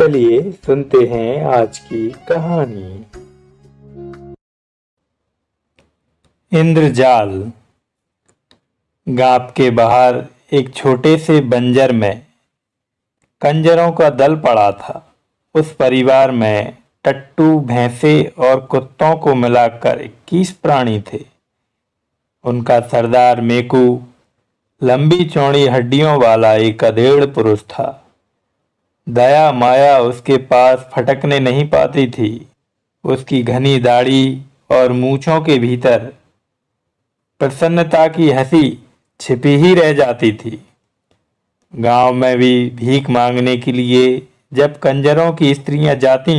चलिए सुनते हैं आज की कहानी। इंद्रजाल। गांव के बाहर एक छोटे से बंजर में कंजरों का दल पड़ा था। उस परिवार में टट्टू, भैंसे और कुत्तों को मिलाकर 21 प्राणी थे। उनका सरदार मेकू लंबी चौड़ी हड्डियों वाला एक अधेड़ पुरुष था। दया माया उसके पास फटकने नहीं पाती थी। उसकी घनी दाढ़ी और मूंछों के भीतर प्रसन्नता की हंसी छिपी ही रह जाती थी। गांव में भी भीख मांगने के लिए जब कंजरों की स्त्रियां जाती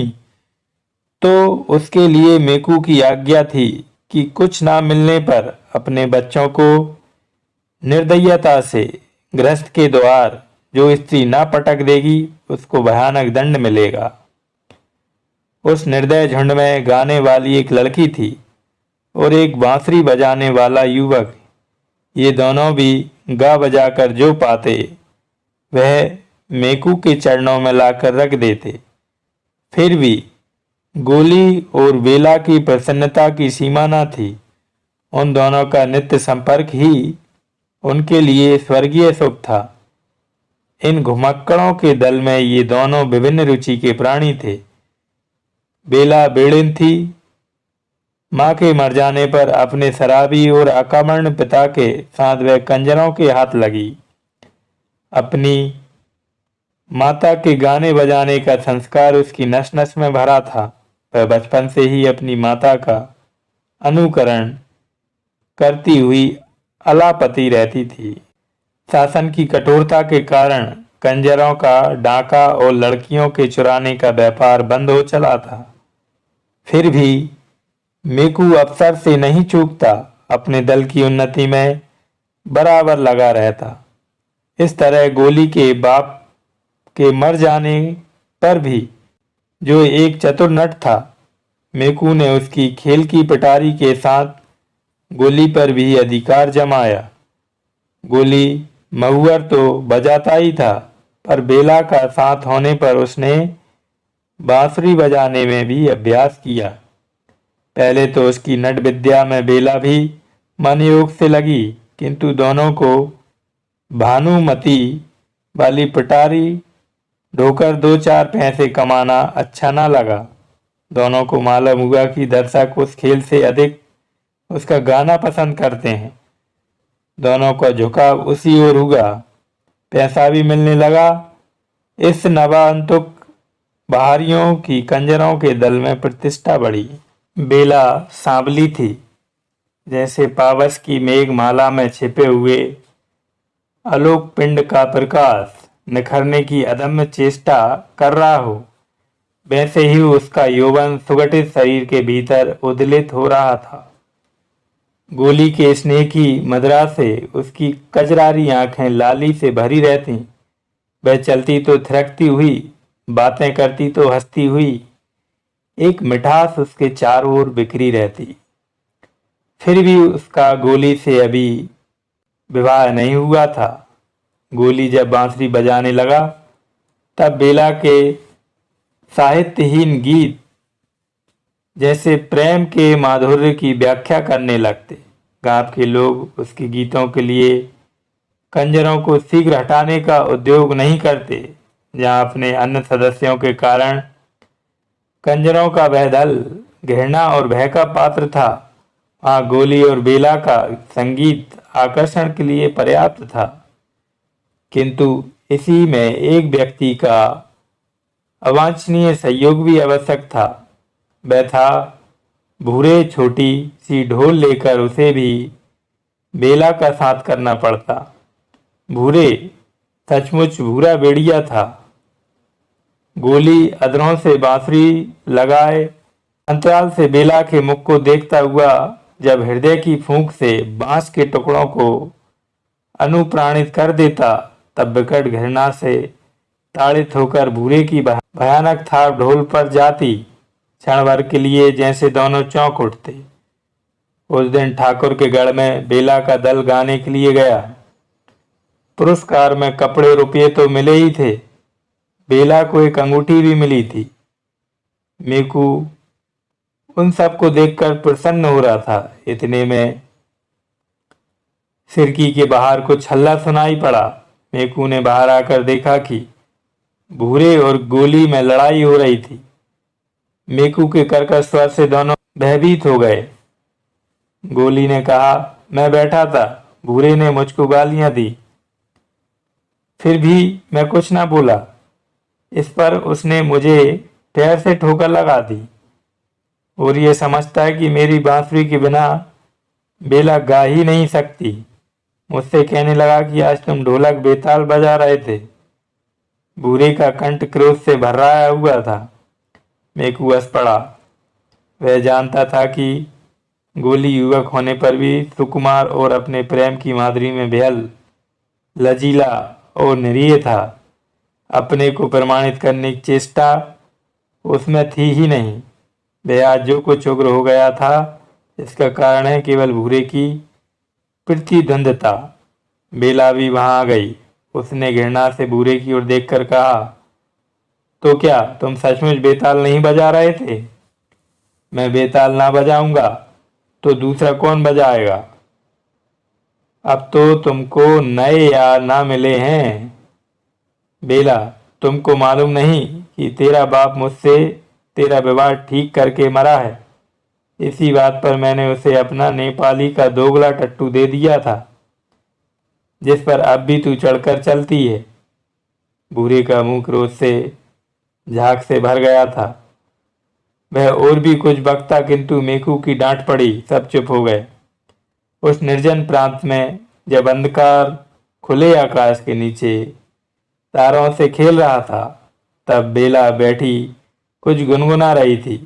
तो उसके लिए मेकू की आज्ञा थी कि कुछ ना मिलने पर अपने बच्चों को निर्दयता से गृहस्थ के द्वार जो स्त्री ना पटक देगी उसको भयानक दंड मिलेगा। उस निर्दय झुंड में गाने वाली एक लड़की थी और एक बांसुरी बजाने वाला युवक। ये दोनों भी गा बजाकर जो पाते वह मेकू के चरणों में लाकर रख देते। फिर भी गोली और बेला की प्रसन्नता की सीमा न थी। उन दोनों का नित्य संपर्क ही उनके लिए स्वर्गीय सुख था। इन घुमक्कड़ों के दल में ये दोनों विभिन्न रुचि के प्राणी थे। बेला बेड़िन थी। मां के मर जाने पर अपने शराबी और अकामर्ण पिता के साथ वह कंजरों के हाथ लगी। अपनी माता के गाने बजाने का संस्कार उसकी नस नस में भरा था। वह बचपन से ही अपनी माता का अनुकरण करती हुई अलापति रहती थी। शासन की कठोरता के कारण कंजरों का डाका और लड़कियों के चुराने का व्यापार बंद हो चला था। फिर भी मेकू अफसर से नहीं चूकता, अपने दल की उन्नति में बराबर लगा रहता। इस तरह गोली के बाप के मर जाने पर भी जो एक चतुर नट था, मेकू ने उसकी खेल की पिटारी के साथ गोली पर भी अधिकार जमाया। गोली महुअर तो बजाता ही था, पर बेला का साथ होने पर उसने बांसुरी बजाने में भी अभ्यास किया। पहले तो उसकी नट विद्या में बेला भी मन योग से लगी, किंतु दोनों को भानुमती वाली पिटारी ढोकर 2-4 पैसे कमाना अच्छा ना लगा। दोनों को मालूम हुआ कि दर्शक उस खेल से अधिक उसका गाना पसंद करते हैं। दोनों का झुकाव उसी ओर हुआ। पैसा भी मिलने लगा। इस नवांतुक बाहरियों की कंजरों के दल में प्रतिष्ठा बढ़ी। बेला सांवली थी, जैसे पावस की मेघमाला में छिपे हुए आलोक पिंड का प्रकाश निखरने की अदम्य चेष्टा कर रहा हो, वैसे ही उसका यौवन सुगठित शरीर के भीतर उद्वेलित हो रहा था। गोली के स्नेह की मदिरा से उसकी कजरारी आंखें लाली से भरी रहती। वह चलती तो थिरकती हुई, बातें करती तो हंसती हुई। एक मिठास उसके चारों ओर बिखरी रहती। फिर भी उसका गोली से अभी विवाह नहीं हुआ था। गोली जब बांसुरी बजाने लगा तब बेला के साहित्यहीन गीत जैसे प्रेम के माधुर्य की व्याख्या करने लगते। गांव के लोग उसके गीतों के लिए कंजरों को शीघ्र हटाने का उद्योग नहीं करते। जहां अपने अन्य सदस्यों के कारण कंजरों का वह दल घृणा और भय का पात्र था, वहां गोली और बेला का संगीत आकर्षण के लिए पर्याप्त था। किंतु इसी में एक व्यक्ति का अवांछनीय सहयोग भी आवश्यक था। वह था भूरे। छोटी सी ढोल लेकर उसे भी बेला का साथ करना पड़ता। भूरे सचमुच भूरा बेड़िया था। गोली अधरों से बांसुरी लगाए अंतराल से बेला के मुख को देखता हुआ जब हृदय की फूंक से बांस के टुकड़ों को अनुप्राणित कर देता, तब विकट घृणा से ताड़ित होकर भूरे की भयानक थाप ढोल पर जाती। क्षण भर के लिए जैसे दोनों चौंक उठते। उस दिन ठाकुर के गढ़ में बेला का दल गाने के लिए गया। पुरस्कार में कपड़े रुपये तो मिले ही थे, बेला को एक अंगूठी भी मिली थी। मेकू उन सबको देखकर प्रसन्न हो रहा था। इतने में खिड़की के बाहर कुछ हल्ला सुनाई पड़ा। मेकू ने बाहर आकर देखा कि भूरे और गोली में लड़ाई हो रही थी। मेकू के कर्कश स्वर से दोनों भयभीत हो गए। गोली ने कहा, मैं बैठा था, भूरे ने मुझको गालियां दी, फिर भी मैं कुछ ना बोला। इस पर उसने मुझे पैर से ठोकर लगा दी और ये समझता है कि मेरी बांसुरी के बिना बेला गा ही नहीं सकती। मुझसे कहने लगा कि आज तुम ढोलक बेताल बजा रहे थे। भूरे का कंठ क्रोध से भर्राया हुआ था। मेकू हंस पड़ा। वह जानता था कि गोली युवक होने पर भी सुकुमार और अपने प्रेम की माधुरी में बेहद लचीला और निरीह था। अपने को प्रमाणित करने की चेष्टा उसमें थी ही नहीं। वह आज जो कुछ उग्र हो गया था, इसका कारण है केवल भूरे की प्रतिद्वंद्विता। बेला भी वहां आ गई। उसने घृणा से भूरे की ओर देखकर कहा, तो क्या तुम सचमुच बेताल नहीं बजा रहे थे? मैं बेताल ना बजाऊंगा तो दूसरा कौन बजाएगा? अब तो तुमको नए यार ना मिले हैं। बेला, तुमको मालूम नहीं कि तेरा बाप मुझसे तेरा विवाह ठीक करके मरा है। इसी बात पर मैंने उसे अपना नेपाली का दोगला टट्टू दे दिया था, जिस पर अब भी तू चढ़कर चलती है। भूरे का मुंह क्रोध से झाग से भर गया था। वह और भी कुछ बकता, किंतु मेकू की डांट पड़ी। सब चुप हो गए। उस निर्जन प्रांत में जब अंधकार खुले आकाश के नीचे तारों से खेल रहा था, तब बेला बैठी कुछ गुनगुना रही थी।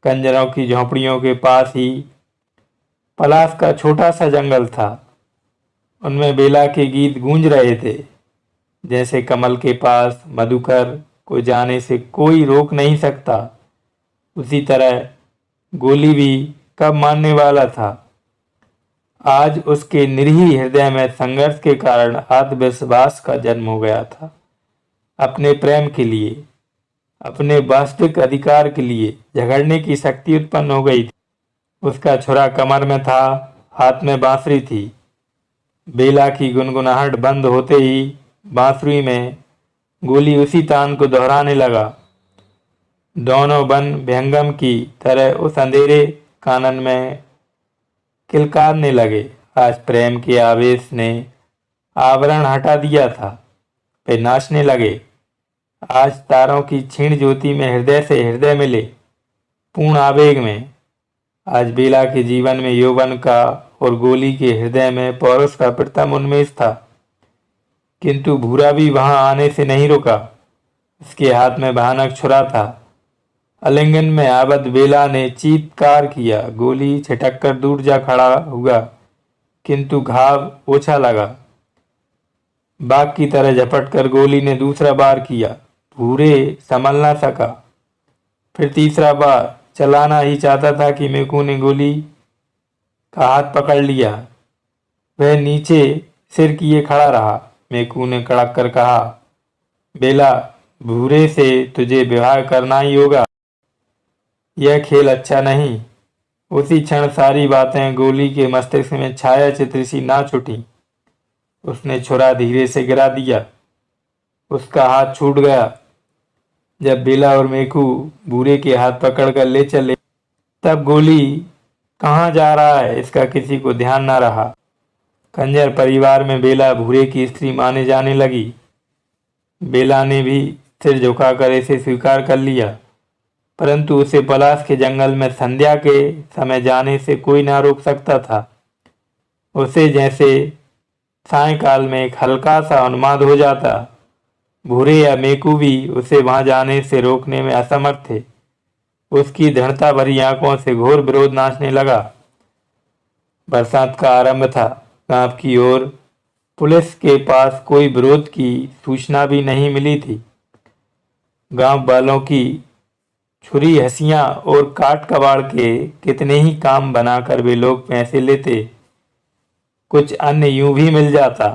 कंजरों की झोंपड़ियों के पास ही पलास का छोटा सा जंगल था। उनमें बेला के गीत गूंज रहे थे। जैसे कमल के पास मधुकर को जाने से कोई रोक नहीं सकता, उसी तरह गोली भी कब मारने वाला था। आज उसके निरीह हृदय में संघर्ष के कारण आत्मविश्वास का जन्म हो गया था। अपने प्रेम के लिए, अपने वास्तविक अधिकार के लिए झगड़ने की शक्ति उत्पन्न हो गई थी। उसका छुरा कमर में था, हाथ में बांसुरी थी। बेला की गुनगुनाहट बंद होते ही बांसुरी में गोली उसी तान को दोहराने लगा। दोनों वन विहंगम की तरह उस अंधेरे कानन में किलकारने लगे। आज प्रेम के आवेश ने आवरण हटा दिया था। वे नाचने लगे। आज तारों की क्षीण ज्योति में हृदय से हृदय मिले, पूर्ण आवेग में। आज बेला के जीवन में यौवन का और गोली के हृदय में पौरुष का प्रथम उन्मेष था। किंतु भूरा भी वहां आने से नहीं रुका। उसके हाथ में भयानक छुरा था। आलिंगन में आबद्ध बेला ने चीत्कार किया। गोली छिटक कर दूर जा खड़ा हुआ, किंतु घाव ओछा लगा। बाघ की तरह झपट कर गोली ने दूसरा बार किया। भूरे संभल ना सका। फिर तीसरा बार चलाना ही चाहता था कि मेकू ने गोली का हाथ पकड़ लिया। वह नीचे सिर किए खड़ा रहा। मेकू ने कड़क कर कहा, बेला, भूरे से तुझे विवाह करना ही होगा। यह खेल अच्छा नहीं। उसी क्षण सारी बातें गोली के मस्तिष्क में छाया चित्र सी नाच उठी। उसने छुरा धीरे से गिरा दिया। उसका हाथ छूट गया। जब बेला और मेकू भूरे के हाथ पकड़कर ले चले, तब गोली कहाँ जा रहा है इसका किसी को ध्यान न रहा। कंजर परिवार में बेला भूरे की स्त्री माने जाने लगी। बेला ने भी सिर झुकाकर इसे स्वीकार कर लिया, परंतु उसे पलाश के जंगल में संध्या के समय जाने से कोई ना रोक सकता था। उसे जैसे सायंकाल में एक हल्का सा उन्माद हो जाता। भूरे या मेकू भी उसे वहां जाने से रोकने में असमर्थ थे। उसकी दृढ़ता भरी आंखों से घोर विरोध नाचने लगा। बरसात का आरंभ था। गांव की ओर पुलिस के पास कोई विरोध की सूचना भी नहीं मिली थी। गांव वालों की छुरी हंसियां और काट कबाड़ के कितने ही काम बनाकर वे लोग पैसे लेते। कुछ अन्य यूं भी मिल जाता।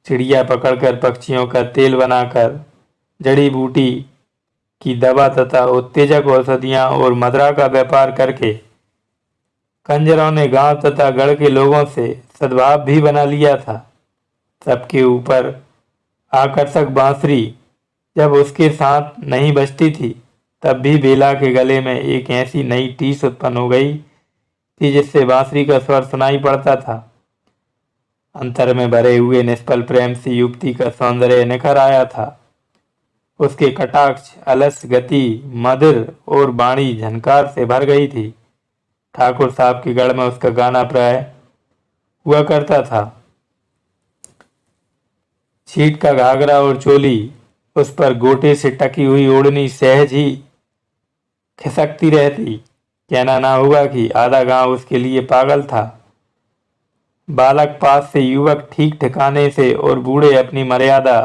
चिड़िया पकड़कर, पक्षियों का तेल बनाकर जड़ी बूटी की दवा तथा उत्तेजक औषधियां और मदिरा का व्यापार करके कंजरों ने गांव तथा गढ़ के लोगों से सद्भाव भी बना लिया था। सबके ऊपर आकर्षक बांसुरी जब उसके साथ नहीं बजती थी, तब भी बेला के गले में एक ऐसी नई टीस उत्पन्न हो गई थी जिससे बांसुरी का स्वर सुनाई पड़ता था। अंतर में भरे हुए निष्फल प्रेम से युवती का सौंदर्य निखर आया था। उसके कटाक्ष, अलस गति, मधुर और वाणी झनकार से भर गई थी। ठाकुर साहब के गढ़ में उसका गाना प्राय हुआ करता था। छीट का घाघरा और चोली, उस पर गोटे से टकी हुई ओढ़नी सहज ही खिसकती रहती। कहना ना हुआ कि आधा गांव उसके लिए पागल था। बालक पास से युवक ठीक ठिकाने से और बूढ़े अपनी मर्यादा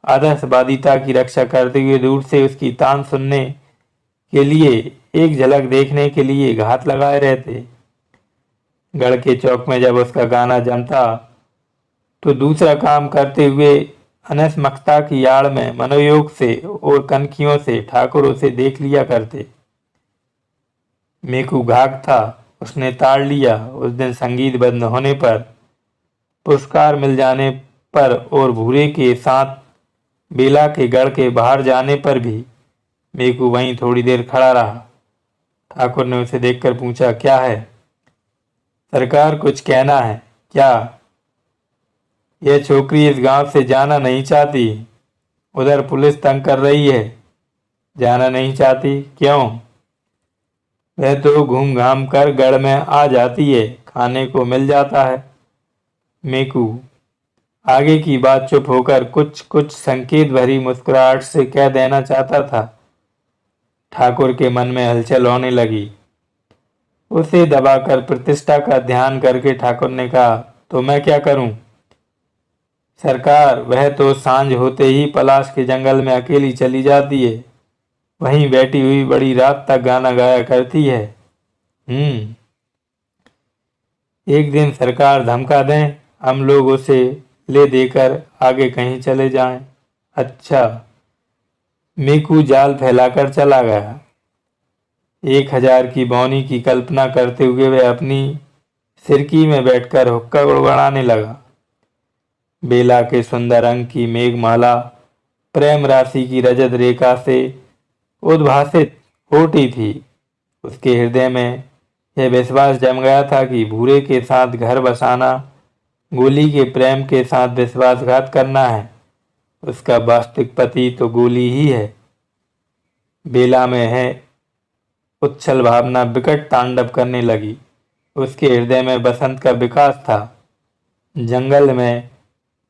आदर्शवादिता की रक्षा करते हुए दूर से उसकी तान सुनने के लिए, एक झलक देखने के लिए घात लगाए रहते। गढ़ के चौक में जब उसका गाना जमता तो दूसरा काम करते हुए अनसमकता की आड़ में मनोयोग से और कनखियों से ठाकुर उसे देख लिया करते। मेकू घाक था, उसने ताड़ लिया। उस दिन संगीत बंद होने पर, पुरस्कार मिल जाने पर और भूरे के साथ बेला के गढ़ के बाहर जाने पर भी मेकू वहीं थोड़ी देर खड़ा रहा। ठाकुर ने उसे देखकर पूछा, क्या है सरकार, कुछ कहना है क्या? यह छोकरी इस गांव से जाना नहीं चाहती। उधर पुलिस तंग कर रही है। जाना नहीं चाहती? क्यों? वह तो घूम घाम कर गढ़ में आ जाती है, खाने को मिल जाता है। मेकू आगे की बात चुप होकर कुछ कुछ संकेत भरी मुस्कुराहट से कह देना चाहता था। ठाकुर के मन में हलचल होने लगी। उसे दबाकर प्रतिष्ठा का ध्यान करके ठाकुर ने कहा, तो मैं क्या करूं? सरकार, वह तो सांझ होते ही पलाश के जंगल में अकेली चली जाती है। वहीं बैठी हुई बड़ी रात तक गाना गाया करती है। एक दिन सरकार धमका दें, हम लोग उसे ले देकर आगे कहीं चले जाएं। अच्छा। मेकू जाल फैलाकर चला गया। 1000 की बौनी की कल्पना करते हुए वह अपनी सिरकी में बैठकर हुक्का गुड़गुड़ाने लगा। बेला के सुंदर रंग की मेघमाला प्रेम राशि की रजत रेखा से उद्भासित होती थी। उसके हृदय में यह विश्वास जम गया था कि भूरे के साथ घर बसाना गोली के प्रेम के साथ विश्वासघात करना है। उसका वास्तविक पति तो गोली ही है। बेला में है उच्छल भावना विकट तांडव करने लगी। उसके हृदय में बसंत का विकास था। जंगल में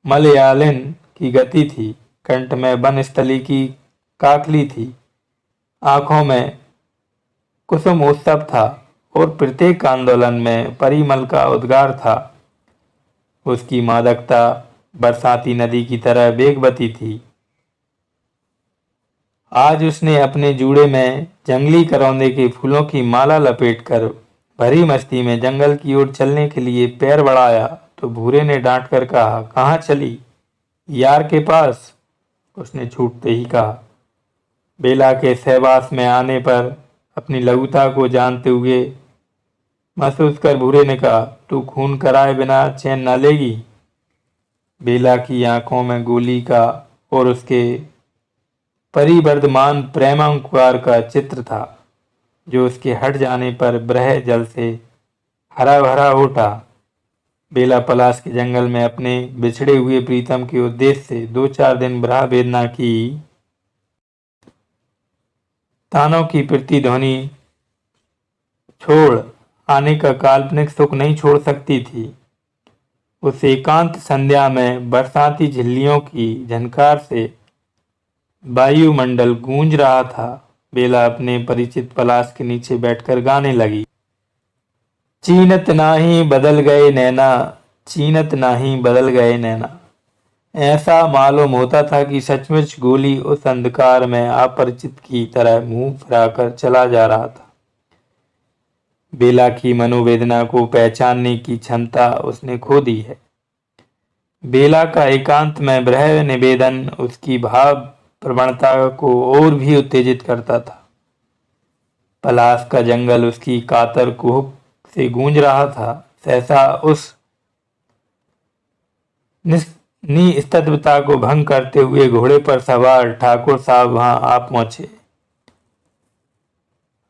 मलयालिन की गति थी। कंठ में वनस्थली की काकली थी। आंखों में कुसुम उत्सव था और प्रत्येक आंदोलन में परिमल का उद्गार था। उसकी मादकता बरसाती नदी की तरह वेगवती थी। आज उसने अपने जूड़े में जंगली करौंदे के फूलों की माला लपेटकर भरी मस्ती में जंगल की ओर चलने के लिए पैर बढ़ाया तो भूरे ने डांट कर कहा, कहाँ चली? यार के पास, उसने छूटते ही कहा। बेला के सहवास में आने पर अपनी लघुता को जानते हुए महसूस कर भूरे ने कहा, तू खून कराए बिना चैन न लेगी। बेला की आंखों में गोली का और उसके परिवर्धमान प्रेमांकुर का चित्र था, जो उसके हट जाने पर ब्रह जल से हरा भरा उठा। बेला पलाश के जंगल में अपने बिछड़े हुए प्रीतम के उद्देश्य से 2-4 दिन ब्रह वेदना की तानों की प्रतिध्वनि छोड़ आने का काल्पनिक सुख नहीं छोड़ सकती थी। उस एकांत संध्या में बरसाती झिल्लियों की झनकार से वायुमंडल गूंज रहा था। बेला अपने परिचित पलाश के नीचे बैठकर गाने लगी। चीनत नाही बदल गए नैना, चीनत नाही बदल गए नैना। ऐसा मालूम होता था कि सचमुच गोली उस अंधकार में अपरिचित की तरह मुंह फिराकर चला जा रहा था। बेला की मनोवेदना को पहचानने की क्षमता उसने खो दी है। बेला का एकांत में ब्रह निवेदन उसकी भाव प्रवणता को और भी उत्तेजित करता था। पलाश का जंगल उसकी कातर कुहक से गूंज रहा था। सहसा उस निस्तब्धता को भंग करते हुए घोड़े पर सवार ठाकुर साहब वहां आ पहुंचे।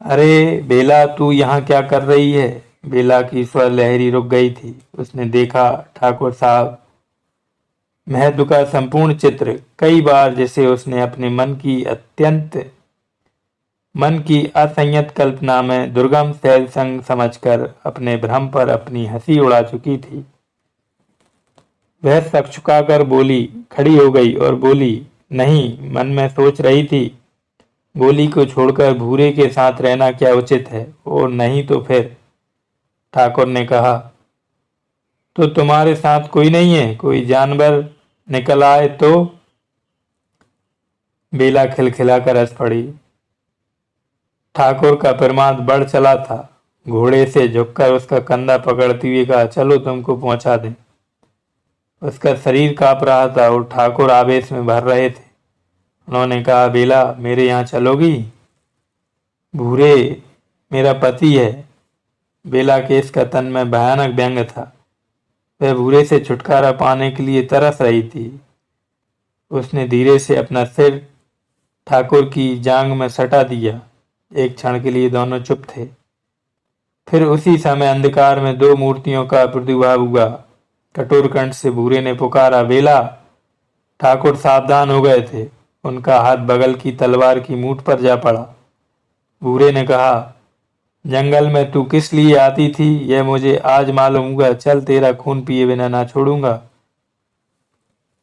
अरे बेला, तू यहाँ क्या कर रही है? बेला की स्वर लहरी रुक गई थी। उसने देखा ठाकुर साहब महत्व का संपूर्ण चित्र कई बार, जिसे उसने अपने मन की असंयत कल्पना में दुर्गम शैल संग समझकर अपने भ्रम पर अपनी हंसी उड़ा चुकी थी। वह सकचुकाकर बोली, खड़ी हो गई और बोली, नहीं, मन में सोच रही थी गोली को छोड़कर भूरे के साथ रहना क्या उचित है, और नहीं तो फिर। ठाकुर ने कहा, तो तुम्हारे साथ कोई नहीं है? कोई जानवर निकल आए तो? बेला खिलखिलाकर हंस पड़ी। ठाकुर का प्रमाद बढ़ चला था। घोड़े से झुककर उसका कंधा पकड़ती हुए कहा, चलो तुमको पहुंचा दें। उसका शरीर कांप रहा था और ठाकुर आवेश में भर रहे थे। उन्होंने कहा, बेला, मेरे यहाँ चलोगी? भूरे मेरा पति है। बेला के इस कथन में भयानक व्यंग था। वह भूरे से छुटकारा पाने के लिए तरस रही थी। उसने धीरे से अपना सिर ठाकुर की जांघ में सटा दिया। एक क्षण के लिए दोनों चुप थे। फिर उसी समय अंधकार में दो मूर्तियों का प्रादुर्भाव हुआ। कठोर कंठ से भूरे ने पुकारा, बेला। ठाकुर सावधान हो गए थे। उनका हाथ बगल की तलवार की मूठ पर जा पड़ा। भूरे ने कहा, जंगल में तू किस लिए आती थी यह मुझे आज मालूम हुआ। चल, तेरा खून पिए बिना ना छोड़ूंगा।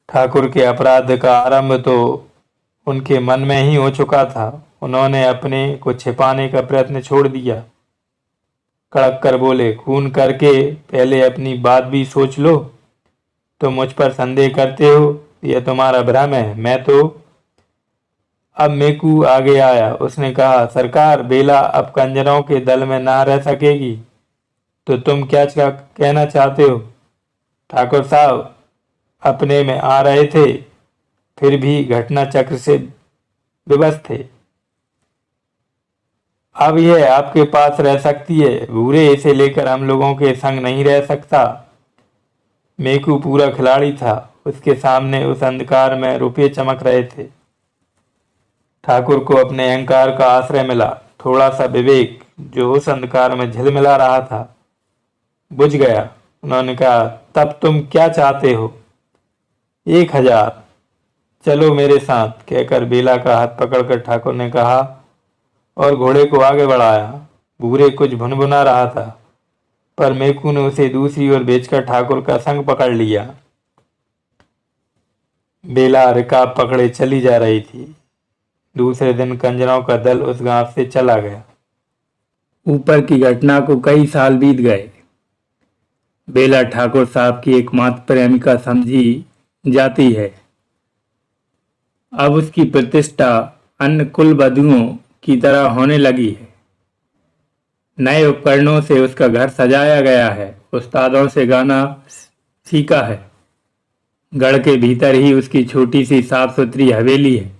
ठाकुर के अपराध का आरंभ तो उनके मन में ही हो चुका था। उन्होंने अपने को छिपाने का प्रयत्न छोड़ दिया। कड़क कर बोले, खून करके पहले अपनी बात भी सोच लो। तुम मुझ पर संदेह करते हो, यह तुम्हारा भ्रम है। मैं तो अब मेकू आगे आया। उसने कहा, सरकार, बेला अब कंजरों के दल में ना रह सकेगी। तो तुम क्या कहना चाहते हो? ठाकुर साहब अपने में आ रहे थे, फिर भी घटना चक्र से विवश थे। अब यह आपके पास रह सकती है। भूरे इसे लेकर हम लोगों के संग नहीं रह सकता। मेकू पूरा खिलाड़ी था। उसके सामने उस अंधकार में रुपये चमक रहे थे। ठाकुर को अपने अहंकार का आश्रय मिला। थोड़ा सा विवेक जो उस अंधकार में झिलमिला रहा था बुझ गया। उन्होंने कहा, तब तुम क्या चाहते हो? 1000। चलो मेरे साथ, कहकर बेला का हाथ पकड़कर ठाकुर ने कहा और घोड़े को आगे बढ़ाया। भूरे कुछ भुनभुना रहा था, पर मेकू ने उसे दूसरी ओर भेजकर ठाकुर का संग पकड़ लिया। बेला रिकाब पकड़े चली जा रही थी। दूसरे दिन कंजरों का दल उस गांव से चला गया। ऊपर की घटना को कई साल बीत गए। बेला ठाकुर साहब की एकमात्र प्रेमिका समझी जाती है। अब उसकी प्रतिष्ठा अन्य कुल वधुओं की तरह होने लगी है। नए उपकरणों से उसका घर सजाया गया है। उस्तादों से गाना सीखा है। गढ़ के भीतर ही उसकी छोटी सी साफ सुथरी हवेली है।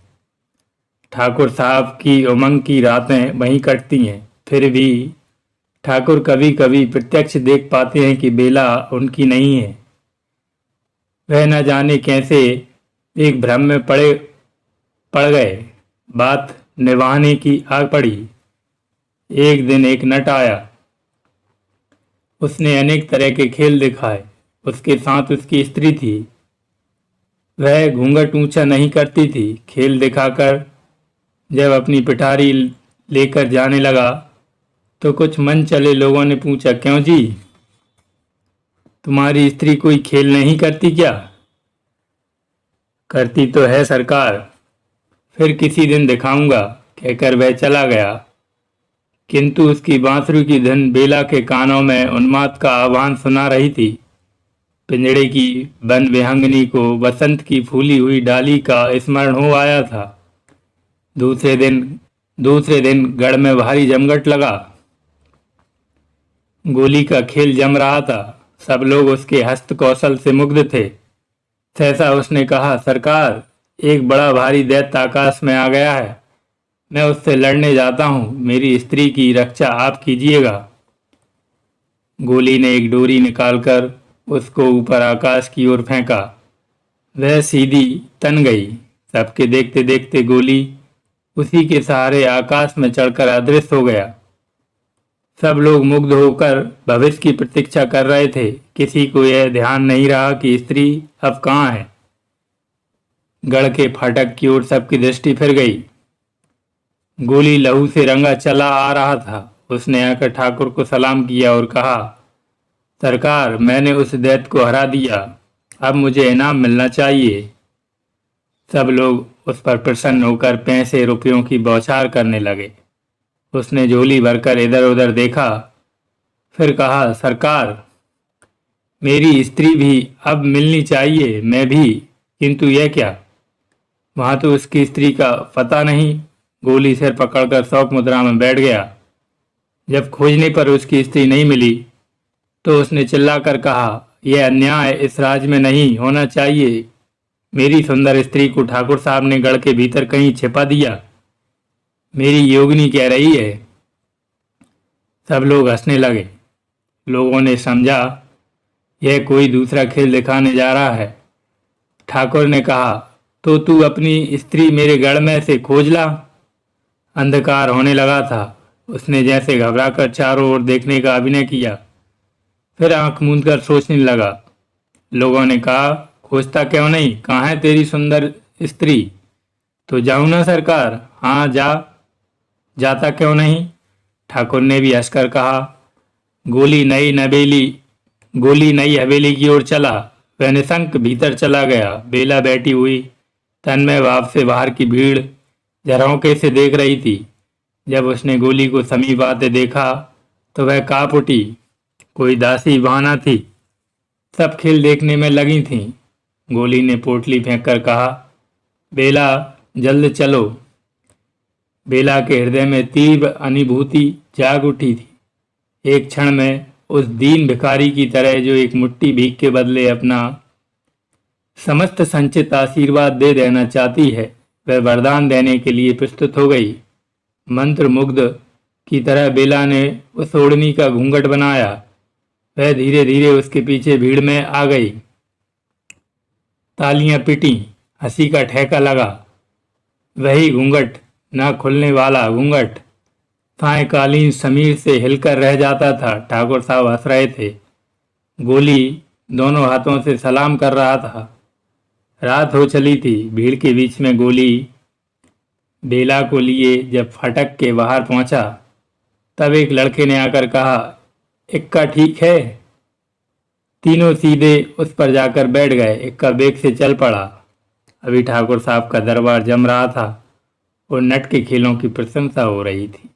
ठाकुर साहब की उमंग की रातें वहीं कटती हैं। फिर भी ठाकुर कभी कभी प्रत्यक्ष देख पाते हैं कि बेला उनकी नहीं है। वह न जाने कैसे एक भ्रम में पड़ गए। बात निभाने की आग पड़ी। एक दिन एक नट आया। उसने अनेक तरह के खेल दिखाए। उसके साथ उसकी स्त्री थी। वह घूंघट ऊंचा नहीं करती थी। खेल दिखाकर जब अपनी पिटारी लेकर जाने लगा तो कुछ मन चले लोगों ने पूछा, क्यों जी, तुम्हारी स्त्री कोई खेल नहीं करती क्या? करती तो है सरकार, फिर किसी दिन दिखाऊंगा, कहकर वह चला गया। किंतु उसकी बांसुरी की धुन बेला के कानों में उन्माद का आह्वान सुना रही थी। पिंजड़े की बंद विहंगनी को बसंत की फूली हुई डाली का स्मरण हो आया था। दूसरे दिन गढ़ में भारी जमघट लगा। गोली का खेल जम रहा था। सब लोग उसके हस्त कौशल से मुग्ध थे। सहसा उसने कहा, सरकार, एक बड़ा भारी दैत्य आकाश में आ गया है। मैं उससे लड़ने जाता हूँ। मेरी स्त्री की रक्षा आप कीजिएगा। गोली ने एक डोरी निकालकर उसको ऊपर आकाश की ओर फेंका। वह सीधी तन गई। सबके देखते देखते गोली उसी के सहारे आकाश में चढ़कर अदृश्य हो गया। सब लोग मुग्ध होकर भविष्य की प्रतीक्षा कर रहे थे। किसी को यह ध्यान नहीं रहा कि स्त्री अब कहाँ है। गढ़ के फाटक की ओर सबकी दृष्टि फिर गई। गोली लहू से रंगा चला आ रहा था। उसने आकर ठाकुर को सलाम किया और कहा, सरकार, मैंने उस दैत्य को हरा दिया। अब मुझे इनाम मिलना चाहिए। सब लोग उस पर प्रसन्न होकर पैसे रुपयों की बौछार करने लगे। उसने झोली भरकर इधर उधर देखा, फिर कहा, सरकार, मेरी स्त्री भी अब मिलनी चाहिए, मैं भी, किंतु यह क्या? वहां तो उसकी स्त्री का पता नहीं। गोली सिर पकड़कर शौक मुद्रा में बैठ गया। जब खोजने पर उसकी स्त्री नहीं मिली तो उसने चिल्लाकर कहा, यह अन्याय इस राज्य में नहीं होना चाहिए। मेरी सुंदर स्त्री को ठाकुर साहब ने गढ़ के भीतर कहीं छिपा दिया। मेरी योगिनी कह रही है। सब लोग हंसने लगे। लोगों ने समझा यह कोई दूसरा खेल दिखाने जा रहा है। ठाकुर ने कहा, तो तू अपनी स्त्री मेरे गढ़ में से खोज ला। अंधकार होने लगा था। उसने जैसे घबराकर चारों ओर देखने का अभिनय किया, फिर आंख मूंदकर सोचने लगा। लोगों ने कहा, खोजता क्यों नहीं? कहाँ है तेरी सुंदर स्त्री? तो जाऊं ना सरकार? हाँ जा। जाता क्यों नहीं? ठाकुर ने भी हंसकर कहा। गोली नई हवेली की ओर चला। वह निशंक भीतर चला गया। बेला बैठी हुई तन्मय भाव से बाहर की भीड़ झरोखे से देख रही थी। जब उसने गोली को समीप आते देखा तो वह कांप उठी। कोई दासी बहाना थी। सब खेल देखने में लगी थीं। गोली ने पोटली फेंककर कहा, बेला, जल्द चलो। बेला के हृदय में तीव्र अनुभूति जाग उठी थी। एक क्षण में उस दीन भिखारी की तरह जो एक मुट्ठी भीख के बदले अपना समस्त संचित आशीर्वाद दे देना चाहती है, वह वरदान देने के लिए प्रस्तुत हो गई। मंत्र मुग्ध की तरह बेला ने उस ओढ़नी का घूंघट बनाया। वह धीरे धीरे उसके पीछे भीड़ में आ गई। तालियां पिटी, हंसी का ठेका लगा। वही घूंघट, ना खुलने वाला घूंघट, सायकालीन समीर से हिलकर रह जाता था। ठाकुर साहब हंस रहे थे। गोली दोनों हाथों से सलाम कर रहा था। रात हो चली थी। भीड़ के बीच में गोली बेला को लिए जब फाटक के बाहर पहुंचा तब एक लड़के ने आकर कहा, इक्का ठीक है? तीनों सीधे उस पर जाकर बैठ गए। इक्का बेग से चल पड़ा। अभी ठाकुर साहब का दरबार जम रहा था और नट के खेलों की प्रशंसा हो रही थी।